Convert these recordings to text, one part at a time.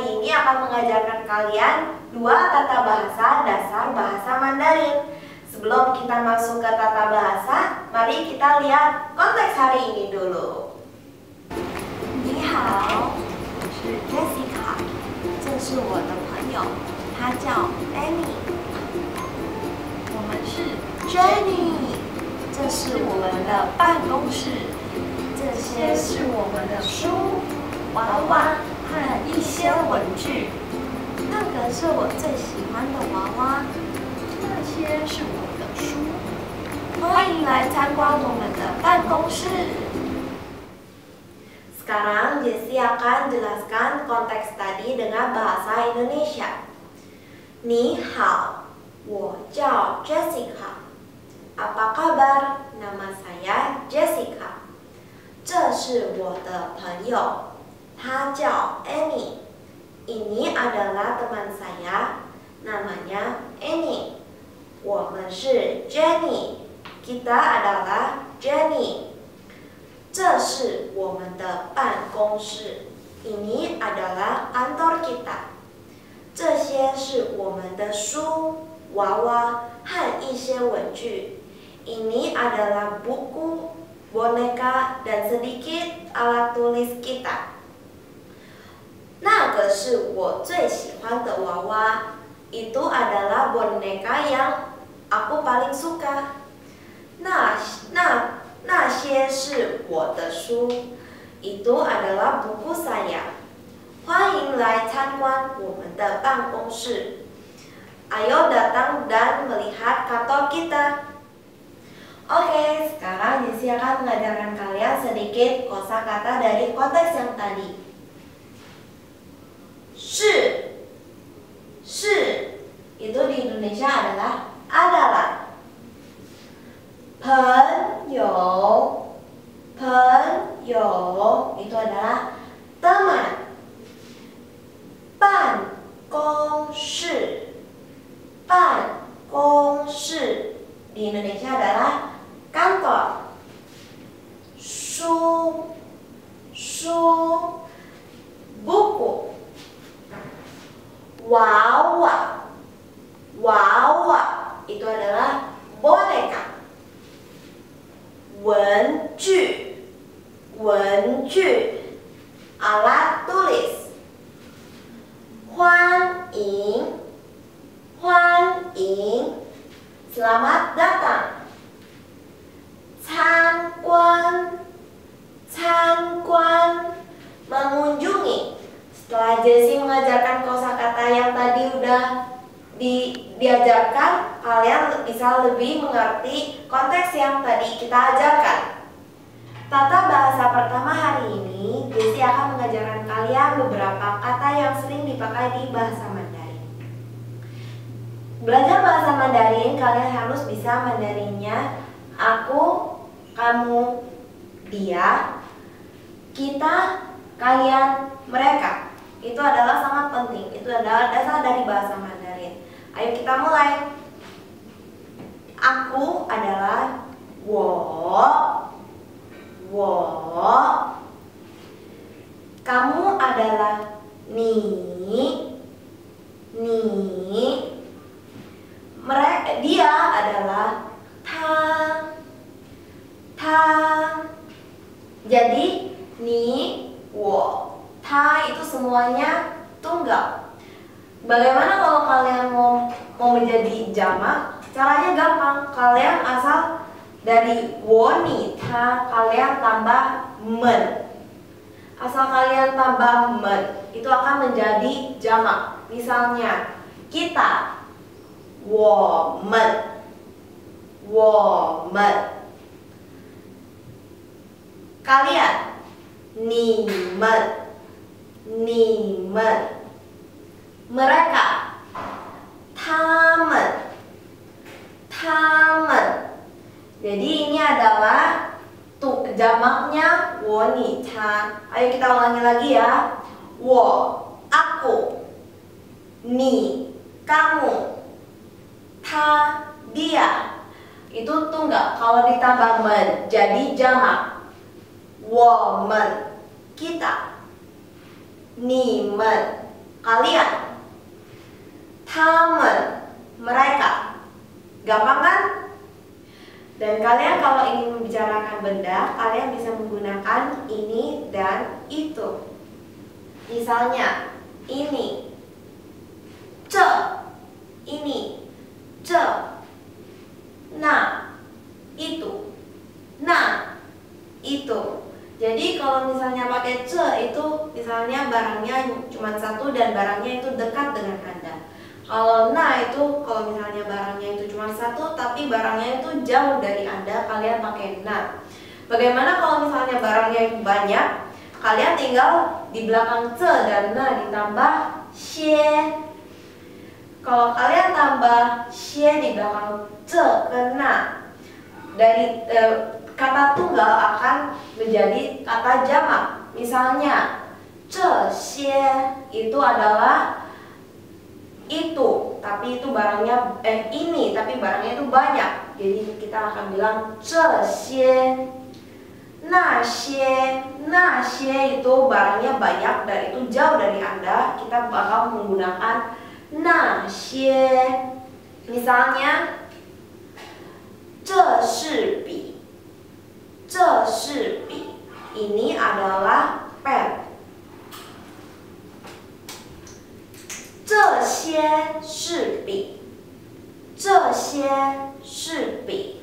hari ini akan mengajarkan kalian dua tata bahasa dasar bahasa Mandarin. Sebelum kita masuk ke tata bahasa, mari kita lihat konteks hari ini dulu. 你好，我是 Jessica， 这是我的朋友，她叫 Annie。我们是 Jenny， 这是我们的办公室，这些是我们的书、娃娃和一些文具。那个是我最喜欢的娃娃，那些是我的书。欢迎来参观我们的办公室。 Sekarang Jessie akan jelaskan konteks tadi dengan bahasa Indonesia. 你好，我叫 Jessica. Apa kabar? Nama saya Jessica. 这是我的朋友，他叫 Annie. Ini adalah teman saya, namanya Annie. 我们是 Jenny. Kita adalah Jenny. 这是我们的办公室。Ini adalah kantor kita. 这些是我们的书、娃娃和一些文具。Ini adalah buku, boneka, dan sedikit alat tulis kita. 那个是我最喜欢的娃娃。Itu adalah boneka yang aku paling suka. 那些是我的书。Itu adalah buku saya. 欢迎来参观我们的办公室。Ayo datang dan melihat kantor kita. Oke, sekarang Jessie akan mengajarkan kalian sedikit kosakata dari konteks yang tadi. 是 itu di Indonesia adalah 朋友 itu adalah teman. 办公室 di Indonesia adalah kantor. 书 buku. 娃娃 itu adalah boneka. 文具 alat tulis. 欢迎 selamat datang. 参观 mengunjungi. Setelah Jessie mengajarkan kosakata yang tadi udah diajarkan, kalian bisa lebih mengerti konteks yang tadi kita ajarkan. Tata bahasa pertama hari ini, Jessie akan mengajarkan kalian beberapa kata yang sering dipakai di bahasa Mandarin. Belajar bahasa Mandarin, kalian harus bisa Mandarinnya aku, kamu, dia, kita, kalian, mereka. Itu adalah sangat penting. Itu adalah dasar dari bahasa Mandarin. Ayo kita mulai. Aku adalah 我. Kamu adalah 你. Dia adalah 他. Jadi 你, 我, 他itu semuanya tunggal. Bagaimana kalau kalian mau menjadi jamak? Caranya gampang. Kalian asal dari 我你他 kalian tambah men. Asal kalian tambah men, itu akan menjadi jamak. Misalnya kita 我们 kalian 你们 mereka 他们 jadi ini adalah jamaknya 我你他. Ayo kita ulangi lagi ya. 我 aku, 你 kamu, 他 dia. Itu tunggal. Kalau ditambah men jadi jamak. 我们 kita, 你们 kalian. Tamen, mereka. Gampang kan? Dan kalian kalau ingin membicarakan benda, kalian bisa menggunakan ini dan itu. Misalnya, ini, ce, ini, ce, nah, itu, nah, itu. Jadi kalau misalnya pakai ce itu misalnya barangnya cuma satu dan barangnya itu dekat dengan Anda. Kalau na itu kalau misalnya barangnya itu cuma satu tapi barangnya itu jauh dari Anda, kalian pakai na. Bagaimana kalau misalnya barangnya itu banyak? Kalian tinggal di belakang ce dan na ditambah xie. Kalau kalian tambah xie di belakang ce ke na, dari kata tunggal akan menjadi kata jamak. Misalnya, ce xie itu adalah itu, tapi itu barangnya ini, tapi barangnya itu banyak. Jadi kita akan bilang ce xie, na xie itu barangnya banyak dan itu jauh dari Anda. Kita bakal menggunakan na xie. Misalnya, ce shi bi, ce shi bi, ini adalah pen. 这些是笔，这些是笔。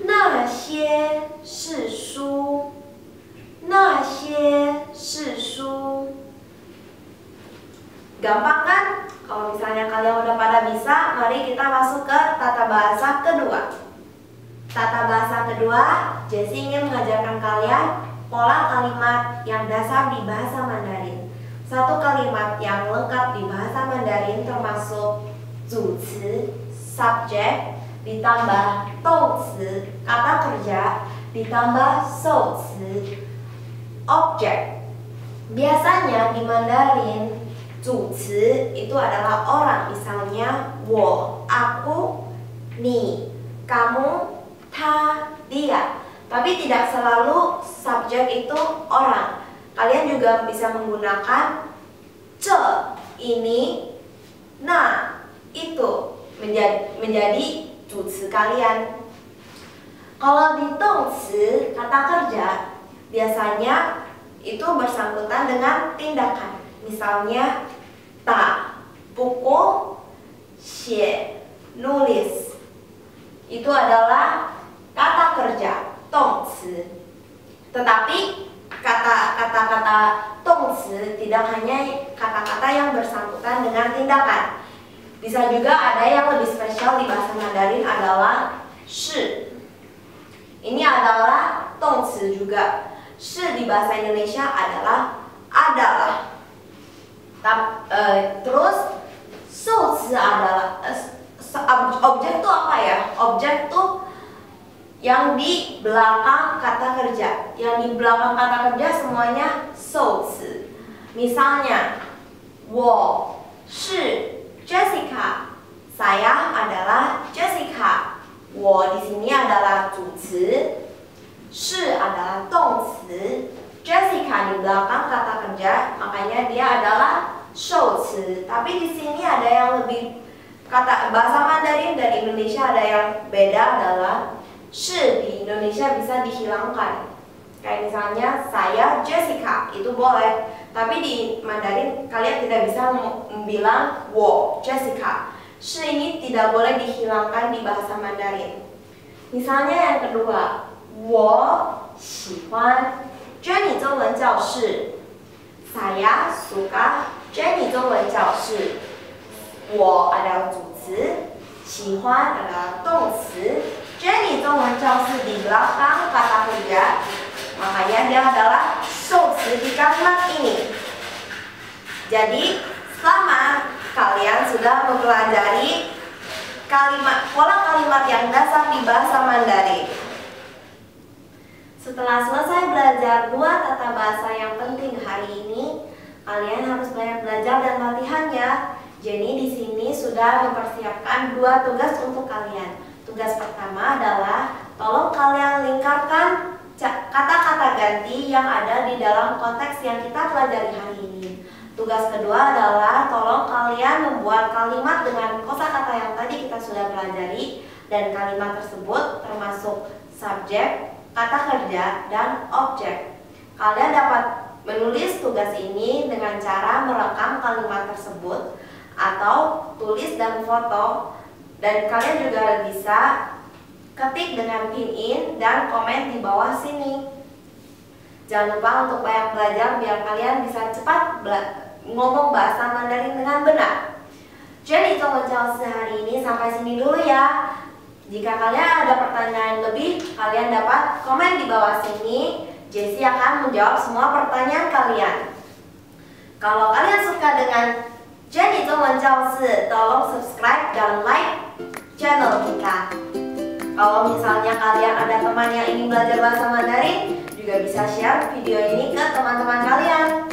那些是书，那些是书。Gampang kan? Kalau misalnya kalian udah pada bisa, mari kita masuk ke tata bahasa kedua. Tata bahasa kedua, Jessie ingin mengajarkan kalian pola kalimat yang dasar di bahasa Mandarin. Satu kalimat yang lengkap di bahasa Mandarin termasuk zuci, subjek, ditambah douci, kata kerja, ditambah shouci, objek. Biasanya di Mandarin, zuci itu adalah orang. Misalnya, wo, aku, ni, kamu, ta, dia. Tapi tidak selalu subjek itu orang. Kalian juga bisa menggunakan ce, ini, na, itu menjadi zuci kalian. Kalau di dongci, kata kerja, biasanya itu bersangkutan dengan tindakan. Misalnya, ta, pukul, xie, nulis. Itu adalah kata kerja, dongci. Tetapi kata-kata dongci tidak hanya kata-kata yang bersangkutan dengan tindakan. Bisa juga ada yang lebih spesial di bahasa Mandarin adalah shi. Ini adalah dongci juga. Shi di bahasa Indonesia adalah terus shouci adalah objek itu apa ya? Objek tuh yang di belakang kata kerja. Yang di belakang kata kerja semuanya shouci. Misalnya, wo shi Jessica. Saya adalah Jessica. Wo di sini adalah zuci, shi adalah dongci, Jessica di belakang kata kerja, makanya dia adalah shouci. Tapi di sini ada yang lebih kata bahasa Mandarin dan Indonesia ada yang beda adalah shi di Indonesia bisa dihilangkan. Kayak misalnya saya Jessica, itu boleh. Tapi di Mandarin kalian tidak bisa bilang wo Jessica. Shi ini tidak boleh dihilangkan di bahasa Mandarin. Misalnya yang kedua, wo喜欢 Jenny 中文教室. Saya suka Jenny 中文教室. wo adalah zuci, 喜欢 adalah dongci. Jenny 中文教室 di belakang kata kerja, makanya dia adalah shouci di kalimat ini. Jadi selama kalian sudah mempelajari pola kalimat yang dasar di bahasa Mandarin. Setelah selesai belajar dua tata bahasa yang penting hari ini, kalian harus banyak belajar dan latihannya. Jenny di sini sudah mempersiapkan dua tugas untuk kalian. Tugas pertama adalah tolong kalian lingkarkan kata-kata ganti yang ada di dalam konteks yang kita pelajari hari ini. Tugas kedua adalah tolong kalian membuat kalimat dengan kosakata yang tadi kita sudah pelajari, dan kalimat tersebut termasuk subjek, kata kerja, dan objek. Kalian dapat menulis tugas ini dengan cara merekam kalimat tersebut atau tulis dan foto, dan kalian juga bisa ketik dengan pin in dan komen di bawah sini. Jangan lupa untuk banyak belajar biar kalian bisa cepat ngomong bahasa Mandarin dengan benar. Jadi hari ini sampai sini dulu ya. Jika kalian ada pertanyaan lebih, kalian dapat komen di bawah sini. Jessie akan menjawab semua pertanyaan kalian. Kalau kalian suka dengan Jenny tolong subscribe dan like channel kita. Kalau misalnya kalian ada teman yang ingin belajar bahasa Mandarin, juga bisa share video ini ke teman-teman kalian.